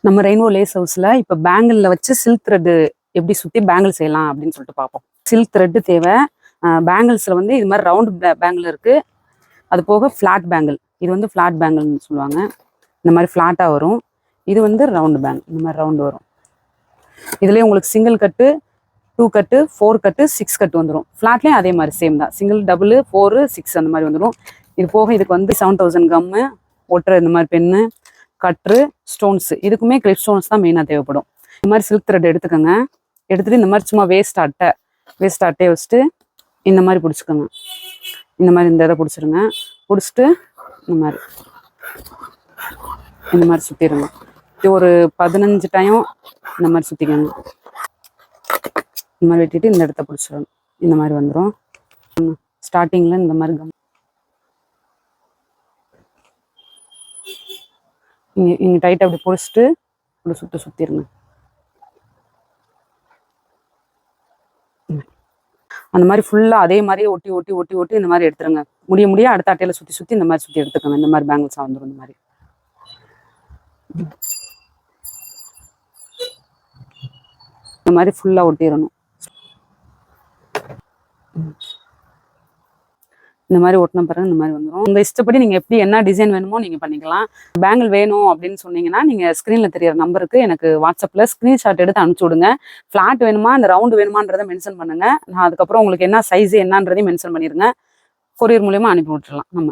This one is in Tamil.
நம்ம ரெயின்போ லேஸ் ஹவுஸ்ல இப்போ பேங்கிள்ல வச்சு சில்க் த்ரெட்டு எப்படி சுற்றி பேங்கிள் செய்யலாம் அப்படின்னு சொல்லிட்டு பார்ப்போம். சில்க் த்ரெட்டு தேவை. பேங்கிள்ஸில் வந்து இது மாதிரி ரவுண்ட் பேங்கிள் இருக்குது. அது போக ஃப்ளாட் பேங்கிள். இது வந்து ஃப்ளாட் பேங்கிள்னு சொல்லுவாங்க. இந்த மாதிரி ஃப்ளாட்டாக வரும். இது வந்து ரவுண்டு பேங்கிள். இந்த மாதிரி ரவுண்டு வரும். இதுலேயே உங்களுக்கு சிங்கிள் கட்டு, 2 கட்டு, 4 கட்டு, 6 கட்டு வந்துடும். ஃப்ளாட்லேயும் அதே மாதிரி சேம் தான். சிங்கிள், டபுள், 4, 6 அந்த மாதிரி வந்துடும். இது போக இதுக்கு வந்து 7000 கம்மு, ஒட்டுற இந்த மாதிரி பென்னு, கட்ரு, ஸ்டோன்ஸ். இதுக்குமே கிளிப் ஸ்டோன்ஸ் தான் மெயினாக தேவைப்படும். இந்த மாதிரி சில்க் த்ரெட் எடுத்துக்கோங்க. எடுத்துகிட்டு இந்த மாதிரி சும்மா வேஸ்ட் அட்டையை வச்சுட்டு இந்த மாதிரி பிடிச்சிக்கோங்க. இந்த மாதிரி இந்த இதை பிடிச்சிருங்க. பிடிச்சிட்டு இந்த மாதிரி சுற்றிடுங்க. இது ஒரு 15 டைம் இந்த மாதிரி சுற்றிக்கோங்க. இந்த மாதிரி வெட்டிட்டு இந்த இடத்த பிடிச்சிடணும். இந்த மாதிரி வந்துடும். ஸ்டார்டிங்கில் இந்த மாதிரி இங்கே டைட்டாக அப்படி பிடிச்சிட்டு இப்படி சுற்றிடுங்க. அந்த மாதிரி ஃபுல்லாக அதே மாதிரியே ஒட்டி ஒட்டி ஒட்டி ஒட்டி இந்த மாதிரி எடுத்துருங்க. முடிய அடுத்த அட்டையில் சுற்றி இந்த மாதிரி சுற்றி எடுத்துக்கோங்க. இந்த மாதிரி பேங்கிள்ஸாக வந்துடும். இந்த மாதிரி இந்த மாதிரி ஃபுல்லாக ஒட்டிடணும். இந்த மாதிரி ஒட்டின பிறகு இந்த மாதிரி வந்துடும். உங்கள் இஷ்டப்படி நீங்கள் எப்படி என்ன டிசைன் வேணுமோ நீங்கள் பண்ணிக்கலாம். பேங்கிள் வேணும் அப்படின்னு சொன்னீங்கன்னா நீங்கள் ஸ்க்ரீனில் தெரியிற நம்பருக்கு எனக்கு வாட்ஸ்அப்பில் ஸ்க்ரீன்ஷாட் எடுத்து அனுப்பிச்சி விடுங்க. ஃப்ளாட் வேணுமா இந்த ரவுண்டு வேணுமான்றதை மென்ஷன் பண்ணுங்கள். நான் அதுக்கப்புறம் உங்களுக்கு என்ன சைஸு என்னன்றதையும் மென்ஷன் பண்ணிடுங்க. கொரியர் மூலியமாக அனுப்பி விட்டுறலாம் நம்ம.